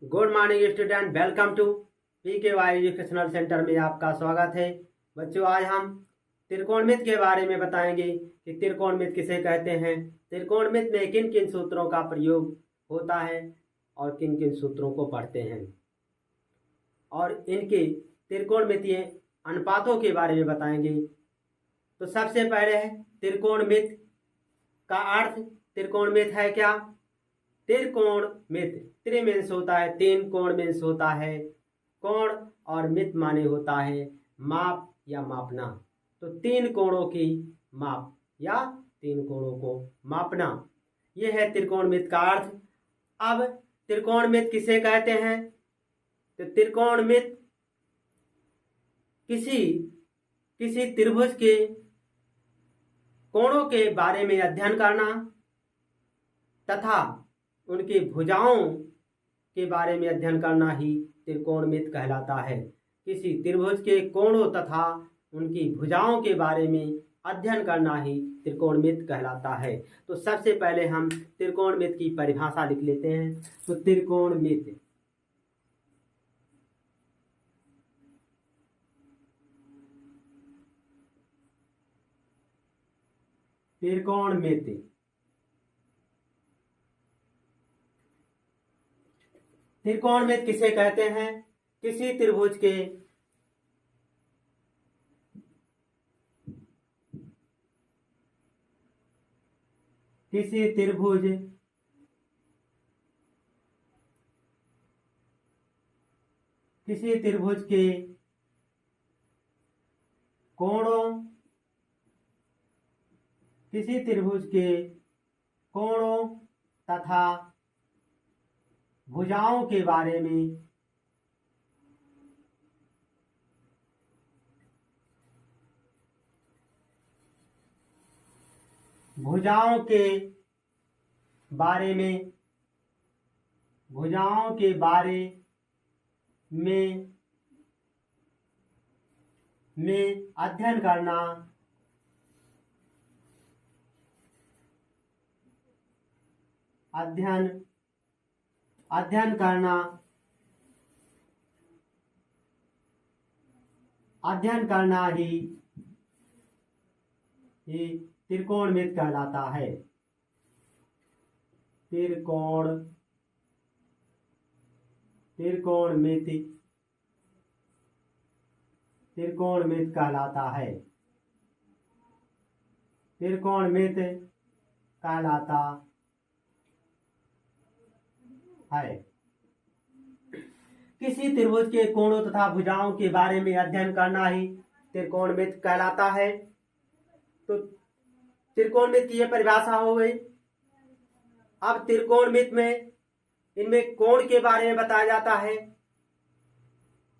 Good morning student, welcome to PKY educational centre में आपका स्वागत है। बच्चों, आज हम त्रिकोणमिति के बारे में बताएंगे कि त्रिकोणमिति किसे कहते हैं, त्रिकोणमिति में किन किन सूत्रों का प्रयोग होता है और किन किन सूत्रों को पढ़ते हैं, और इनके त्रिकोणमितीय अनुपातों के बारे में बताएंगे। तो सबसे पहले है त्रिकोणमिति का अर्थ। त्रिकोणमिति है क्या? त्रिकोणमिति त्रि मीन्स होता है तीन, कोण मीन्स होता है कोण, और मित माने होता है माप या मापना। तो तीन कोणों की माप या तीन कोणों को मापना, यह है त्रिकोणमिति का अर्थ। अब त्रिकोणमिति किसे कहते हैं? तो त्रिकोणमिति किसी त्रिभुज के कोणों के बारे में अध्ययन करना तथा उनकी भुजाओं के बारे में अध्ययन करना ही त्रिकोणमिति कहलाता है। किसी त्रिभुज के कोणों तथा उनकी भुजाओं के बारे में अध्ययन करना ही त्रिकोणमिति कहलाता है। तो सबसे पहले हम त्रिकोणमिति की परिभाषा लिख लेते हैं। तो त्रिकोणमिति त्रिकोणमिति किसे कहते हैं? किसी त्रिभुज के कोणों तथा भुजाओं के बारे में भुजाओं के बारे में अध्ययन करना ही त्रिकोणमिति कहलाता है। त्रिकोणमिति कहलाता है। किसी त्रिभुज के कोणों तथा भुजाओं के बारे में अध्ययन करना ही त्रिकोणमिति कहलाता है। तो त्रिकोणमिति की यह परिभाषा हो गई। अब त्रिकोणमिति में इनमें कोण के बारे में बताया जाता है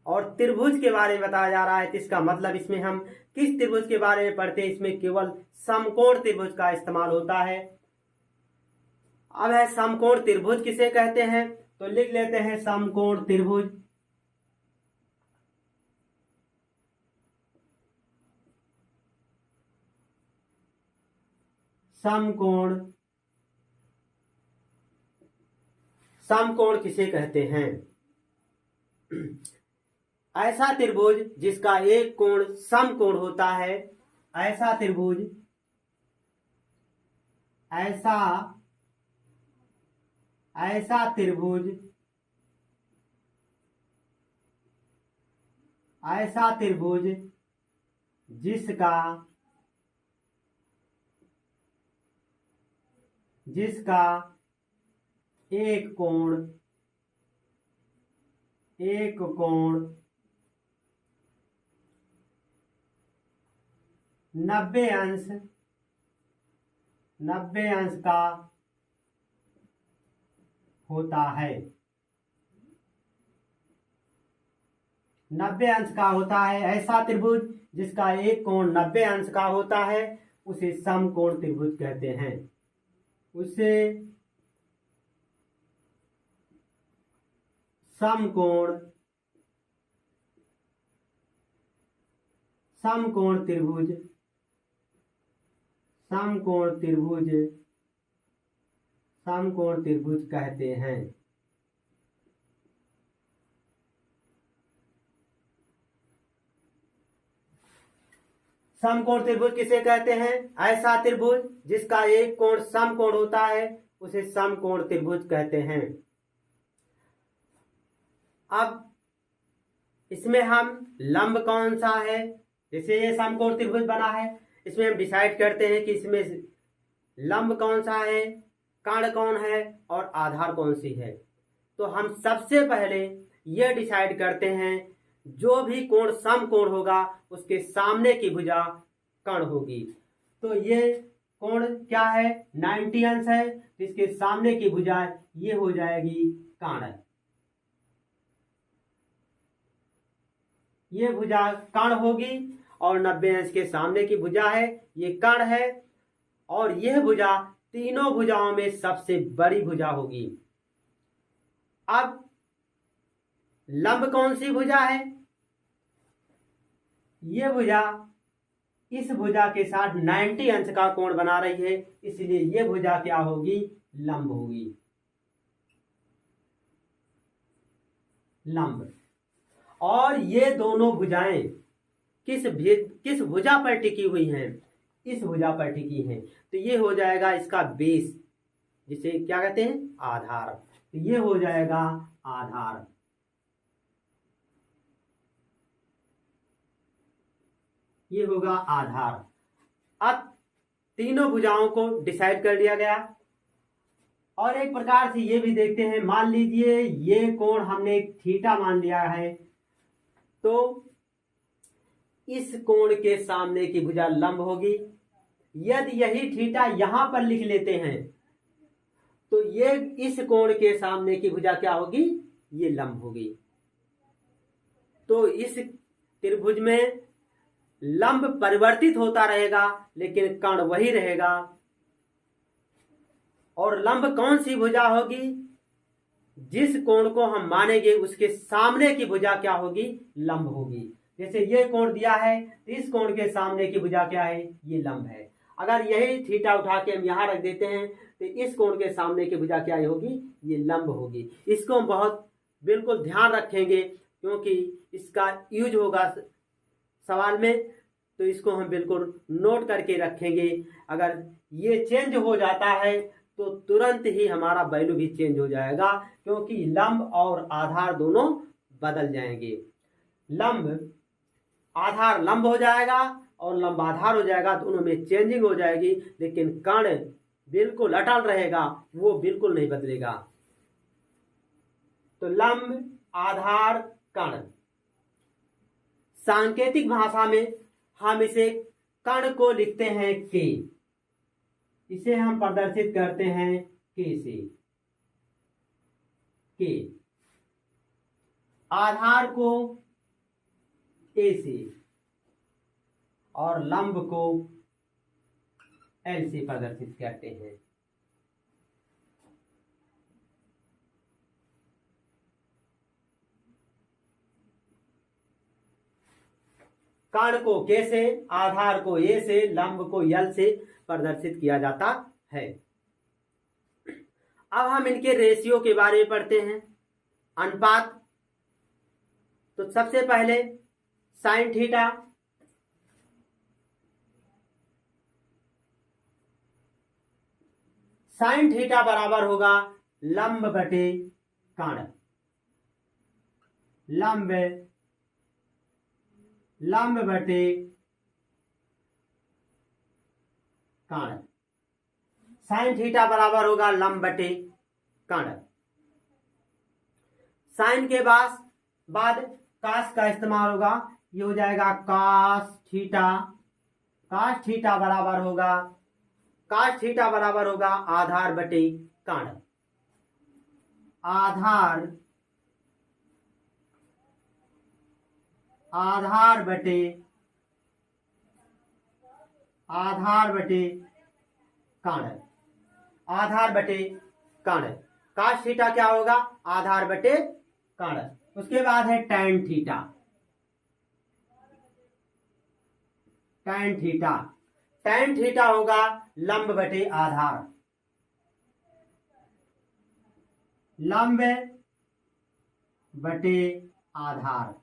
और त्रिभुज के बारे में बताया जा रहा है। तो इसका मतलब इसमें हम किस त्रिभुज के बारे में पढ़ते हैं? इसमें केवल समकोण त्रिभुज का इस्तेमाल होता है। अब है समकोण त्रिभुज किसे कहते हैं? तो लिख लेते हैं समकोण त्रिभुज। समकोण किसे कहते हैं? ऐसा त्रिभुज जिसका एक कोण समकोण होता है, ऐसा त्रिभुज जिसका एक कोण 90 अंश का होता है। 90 अंश का होता है। ऐसा त्रिभुज जिसका एक कोण 90 अंश का होता है उसे समकोण त्रिभुज कहते हैं। उसे समकोण त्रिभुज कहते हैं। समकोण त्रिभुज किसे कहते हैं? ऐसा त्रिभुज जिसका एक कोण समकोण होता है उसे समकोण त्रिभुज कहते हैं। अब इसमें हम लंब कौन सा है, जैसे ये समकोण त्रिभुज बना है, इसमें हम डिसाइड करते हैं कि इसमें लंब कौन सा है, कर्ण कौन है और आधार कौन सी है। तो हम सबसे पहले यह डिसाइड करते हैं जो भी कोण समकोण होगा उसके सामने की भुजा कर्ण होगी। तो ये कोण क्या है? 90 अंश है, इसके सामने की भुजा ये हो जाएगी कर्ण। ये भुजा कर्ण होगी और 90 अंश के सामने की भुजा है ये कर्ण है, और यह भुजा तीनों भुजाओं में सबसे बड़ी भुजा होगी। अब लंब कौन सी भुजा है? यह भुजा इस भुजा के साथ 90 अंश का कोण बना रही है, इसलिए यह भुजा क्या होगी? लंब होगी। लंब। और ये दोनों भुजाएं किस भुजा पर टिकी हुई हैं? इस भुजा पर टिकी हैं। तो ये हो जाएगा इसका बेस, जिसे क्या कहते हैं? आधार। तो ये हो जाएगा आधार। ये होगा आधार। अब तीनों भुजाओं को डिसाइड कर लिया गया। और एक प्रकार से ये भी देखते हैं, मान लीजिए ये कोण हमने थीटा मान लिया है, तो इस कोण के सामने की भुजा लंब होगी। यदि यही थीटा यहां पर लिख लेते हैं तो ये इस कोण के सामने की भुजा क्या होगी? ये लंब होगी। तो इस त्रिभुज में लंब परिवर्तित होता रहेगा लेकिन कर्ण वही रहेगा। और लंब कौन सी भुजा होगी? जिस कोण को हम मानेंगे उसके सामने की भुजा क्या होगी? लंब होगी। जैसे ये कोण दिया है तो इस कोण के सामने की भुजा क्या है? ये लंब है। अगर यही थीटा उठा के हम यहां रख देते हैं तो इस कोण के सामने की भुजा क्या होगी? ये लंब होगी। इसको हम बहुत बिल्कुल ध्यान रखेंगे क्योंकि इसका यूज होगा सवाल में, तो इसको हम बिल्कुल नोट करके रखेंगे। अगर ये चेंज हो जाता है तो तुरंत ही हमारा वैल्यू भी चेंज हो जाएगा, क्योंकि लंब और आधार दोनों बदल जाएंगे। लंब आधार लंब हो जाएगा और लंब आधार हो जाएगा, दोनों में चेंजिंग हो जाएगी, लेकिन कर्ण बिल्कुल अटल रहेगा, वो बिल्कुल नहीं बदलेगा। तो लंब आधार कर्ण। सांकेतिक भाषा में हम इसे कर्ण को लिखते हैं के। इसे हम प्रदर्शित करते हैं के से। के आधार को ए से और लंब को एल से प्रदर्शित करते हैं। कर्ण को के से, आधार को ए से, लंब को यल से प्रदर्शित किया जाता है। अब हम इनके रेशियो के बारे में पढ़ते हैं। अनुपात। तो सबसे पहले साइन थीटा, साइन थीटा बराबर होगा लंब बटे कर्ण। लंब बटे कर्ण। साइन थीटा बराबर होगा लंब बटे कर्ण। साइन के बाद कास का इस्तेमाल होगा, ये हो जाएगा कास थीटा। कास थीटा बराबर होगा आधार बटे कर्ण। आधार बटे कर्ण। आधार बटे कर्ण। कास थीटा क्या होगा? आधार बटे कर्ण। उसके बाद है टैन थीटा। टैन थीटा होगा लंब बटे आधार। लंब बटे आधार।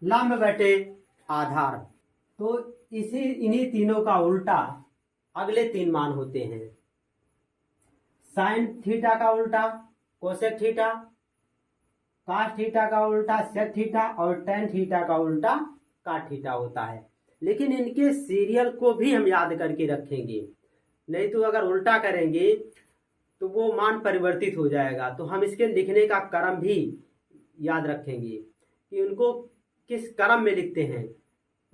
लंब बटे आधार। तो इन्हीं तीनों का उल्टा अगले तीन मान होते हैं। साइन थीटा का उल्टा कोसेक थीटा, कास थीटा का उल्टा सेक थीटा और टेन थीटा का उल्टा काट थीटा होता है। लेकिन इनके सीरियल को भी हम याद करके रखेंगे, नहीं तो अगर उल्टा करेंगे तो वो मान परिवर्तित हो जाएगा। तो हम इसके लिखने का क्रम भी याद रखेंगे कि उनको किस क्रम में लिखते हैं।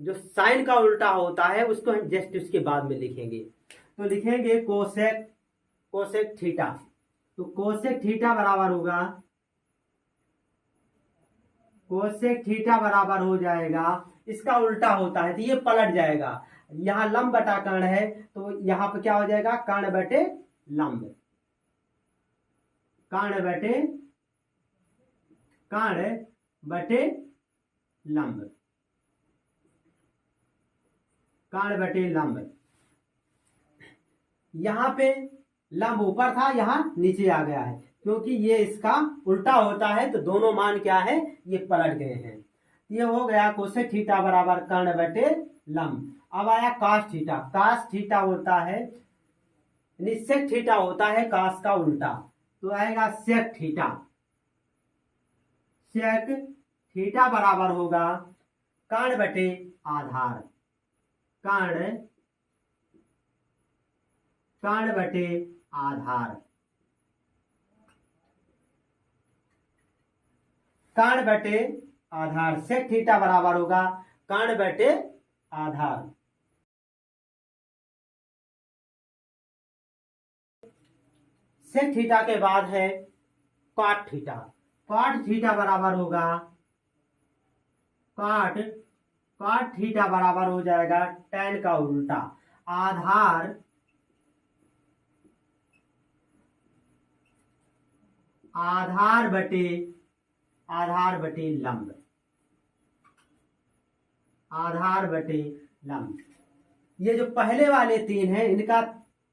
जो साइन का उल्टा होता है उसको हम जस्ट उसके बाद में लिखेंगे। तो लिखेंगे कोसेक थीटा। तो कोसेक थीटा बराबर होगा, कोसेक थीटा बराबर हो जाएगा, इसका उल्टा होता है तो ये पलट जाएगा। यहाँ लंब बटा कर्ण है तो यहाँ पे क्या हो जाएगा, कर्ण बटे लंब, कर्ण बटे लंब, कर्ण बटे लंब। यहाँ पे लंब ऊपर था, यहाँ नीचे आ गया है, क्योंकि ये इसका उल्टा होता है तो दोनों मान क्या है, ये पलट गए हैं। ये हो गया कोसेक थीटा बराबर कर्ण बटे लंब। अब आया कास थीटा। कास थीटा होता है, सेक थीटा होता है कास का उल्टा, तो आएगा सेक थीटा। सेक थीटा बराबर होगा कर्ण बटे आधार, कर्ण बटे आधार, कर्ण बटे आधार। सेक थीटा बराबर होगा कर्ण बटे आधार। सेक थीटा के बाद है काट थीटा। काट थीटा बराबर होगा, काट थीटा बराबर हो जाएगा टेन का उल्टा, आधार बटे लंब, आधार बटे लंब। ये जो पहले वाले तीन हैं इनका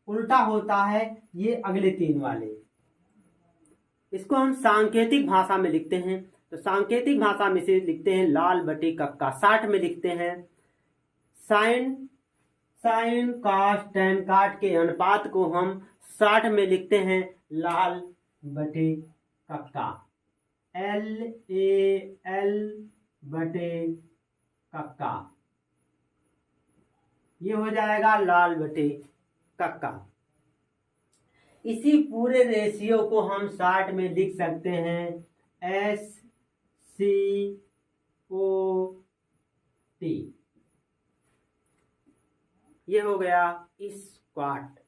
उल्टा होता है ये अगले तीन वाले। इसको हम सांकेतिक भाषा में लिखते हैं। तो सांकेतिक भाषा में से लिखते हैं लाल बटे कक्का। 60 में लिखते हैं साइन कास टेन काट के अनुपात को हम 60 में लिखते हैं लाल बटे कक्का, LAL बटे कक्का। ये हो जाएगा लाल बटे कक्का। इसी पूरे रेशियो को हम 60 में लिख सकते हैं SCOT। ये हो गया स्क्वाट।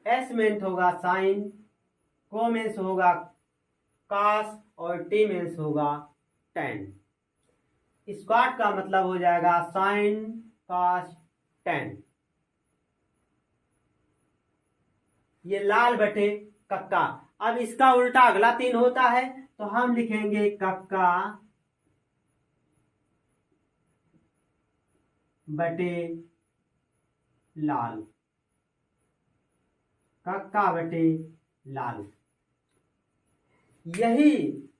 S मेंस होगा साइन, को मेंस होगा कास और टी मेंस होगा टेन। स्क्वाट का मतलब हो जाएगा साइन कास टेन। ये लाल बटे कक्का। अब इसका उल्टा अगला तीन होता है तो हम लिखेंगे कक्का बटे लाल, कक्का बटे लाल। यही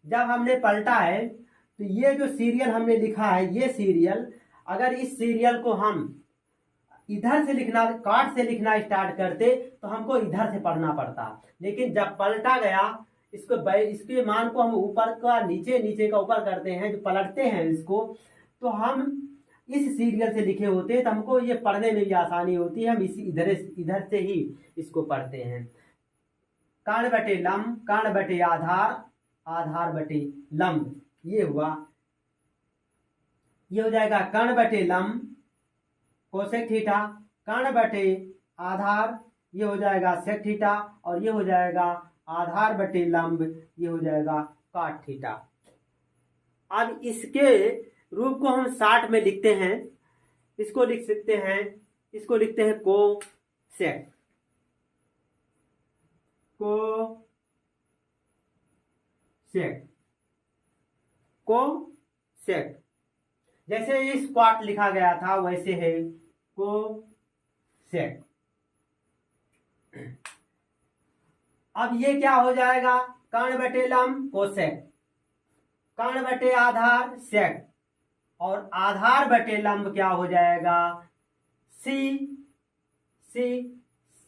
जब हमने पलटा है तो ये जो सीरियल हमने लिखा है, ये सीरियल अगर इस सीरियल को हम इधर से लिखना, काट से लिखना स्टार्ट करते तो हमको इधर से पढ़ना पड़ता। लेकिन जब पलटा गया, इसके मान को हम ऊपर का नीचे, नीचे का ऊपर करते हैं, जो पलटते हैं इसको, तो हम इस सीरियल से लिखे होते तो हमको ये पढ़ने में भी आसानी होती है। हम इसी इधर से ही इसको पढ़ते हैं। कर्ण बटे लंब, कर्ण बटे आधार, आधार बटे लंब। ये हुआ, ये हो जाएगा कर्ण बटे लंब कोसेक थीटा, कर्ण बटे आधार ये हो जाएगा सेक थीटा, और ये हो जाएगा आधार बटे लंब, ये हो जाएगा काट थीटा। अब इसके रूप को हम 60 में लिखते हैं। इसको लिख सकते हैं, इसको लिखते हैं कोसेक, कोसेक। जैसे इस स्क्वाट लिखा गया था वैसे है कोसेक। अब ये क्या हो जाएगा, कर्ण बटे लंब कोसेक, कर्ण बटे आधार सेक, और आधार बटे लंब क्या हो जाएगा, सी। सी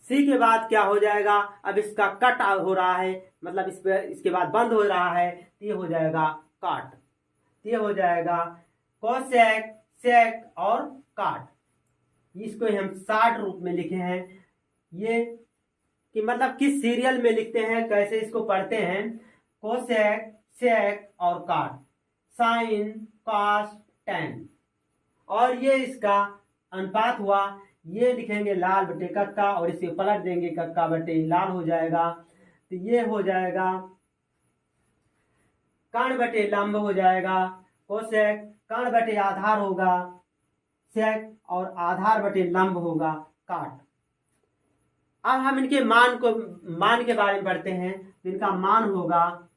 सी के बाद क्या हो जाएगा, अब इसका कट हो रहा है, मतलब इस पे इसके बाद बंद हो रहा है, तो ये हो जाएगा काट। ये हो जाएगा कोसेक, सेक और काट। इसको हम शार्ट रूप में लिखे हैं, ये कि मतलब किस सीरियल में लिखते हैं, कैसे इसको पढ़ते हैं। कोसेक, सेक और काट, साइन, कॉस, टेन। और ये इसका अनुपात हुआ, ये लिखेंगे लाल बटे कक्का और इसे पलट देंगे, कक्का बटे लाल हो जाएगा। तो ये हो जाएगा कर्ण बटे लंब हो जाएगा कोसेक, कर्ण बटे आधार होगा सेक और आधार बटे लंब होगा काट। अब हम इनके मान के बारे में पढ़ते हैं। तो इनका मान होगा,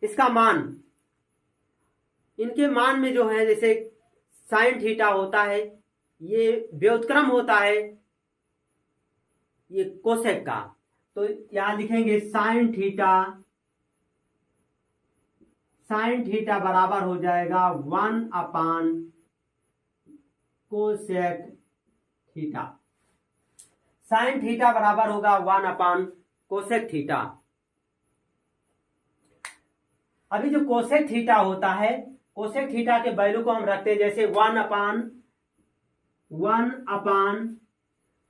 इसका मान, इनके मान में जो है जैसे साइन थीटा होता है, ये व्युत्क्रम होता है ये कोसेक का, तो यहां लिखेंगे साइन थीटा। साइन थीटा बराबर हो जाएगा 1 कोसेक थीटा। साइन थीटा बराबर होगा 1 कोसेक थीटा। अभी जो कोसेक थीटा होता है, कोसेक थीटा के वैल्यू को हम रखते हैं जैसे 1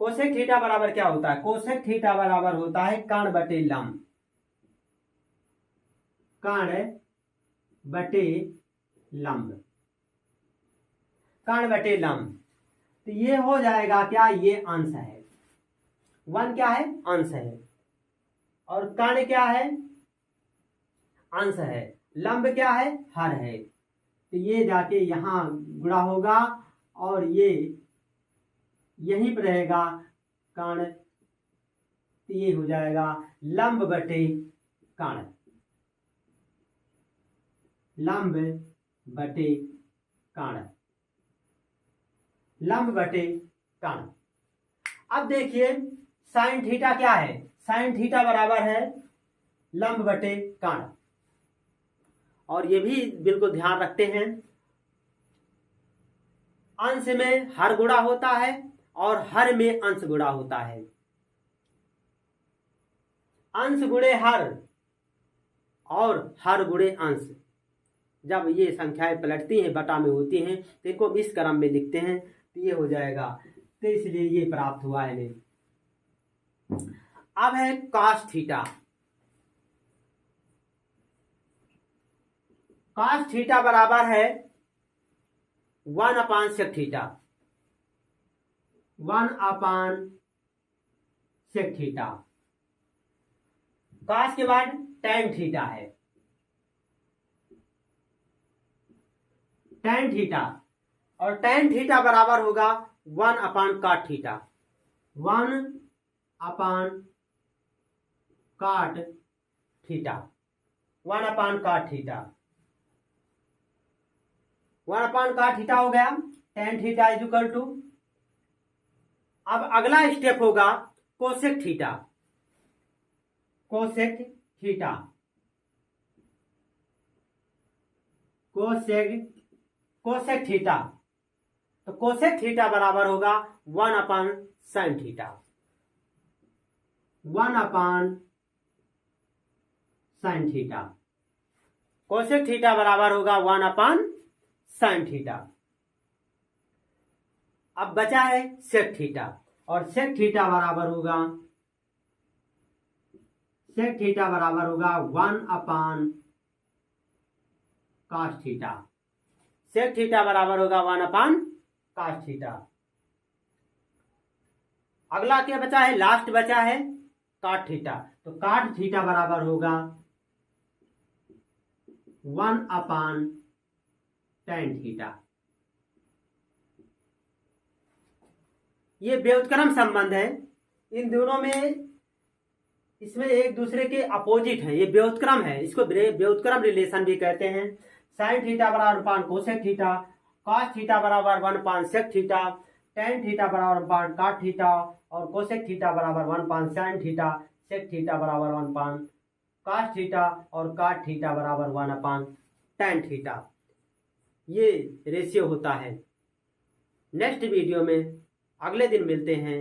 कोसेक थीटा बराबर क्या होता है, कोसेक थीटा बराबर होता है कर्ण बटे लंब। कर्ण बटे लंब, कर्ण बटे लंब। तो ये हो जाएगा क्या, ये अंश है। 1 क्या है, अंश है, और कर्ण क्या है, अंश है। लंब क्या है, हर है। तो ये जाके यहां गुणा होगा और ये यहीं पर रहेगा कर्ण। तो ये हो जाएगा लंब बटे कर्ण, लंब बटे कर्ण, लंब बटे कर्ण। अब देखिए साइन थीटा क्या है, साइन थीटा बराबर है लंब बटे कर्ण। और ये भी बिल्कुल ध्यान रखते हैं, अंश में हर गुणा होता है और हर में अंश गुणा होता है। अंश गुणे हर और हर गुणे अंश, जब ये संख्याएं पलटती हैं, बटा में होती हैं, तो इनको इस क्रम में लिखते हैं, तो ये हो जाएगा। तो इसलिए ये प्राप्त हुआ है इन्हें। अब है कॉस थीटा। कॉस थीटा बराबर है 1 sec theta, 1 sec theta. Cos के बाद टेन थीटा है, टेन थीटा, और टेन थीटा बराबर होगा 1 काट थीटा, 1 काट थीटा, 1 काट थीटा, 1 काट थीटा हो गया। Tan theta is equal to, अब अगला स्टेप होगा cosec theta. Cosec theta, cosec theta, तो कोसेक थीटा बराबर होगा 1 sine theta, 1 sine theta. Cosec theta बराबर होगा 1 साइन थीटा। अब बचा है सेक थीटा, और सेक थीटा बराबर होगा, सेक थीटा बराबर होगा 1 कॉस थीटा। सेक थीटा बराबर होगा 1 कॉस थीटा। अगला क्या बचा है, लास्ट बचा है काट थीटा। तो काट थीटा बराबर होगा 1 टेन थीटा। ये व्युत्क्रम संबंध है, इन दोनों में, इसमें एक दूसरे के अपोजिट है, ये व्युत्क्रम है, इसको व्युत्क्रम रिलेशन भी कहते हैं। साइन थीटा बराबर कोसेक थीटा, कॉस थीटा बराबर 1 सेक थीटा, टेन थीटा बराबर काट थीटा, और कोसेक थीटा बराबर 1 साइन थीटा, सेक थीटा बराबर 1 cos थीटा और cot थीटा बराबर 1/tan थीटा, ये रेशियो होता है। नेक्स्ट वीडियो में अगले दिन मिलते हैं।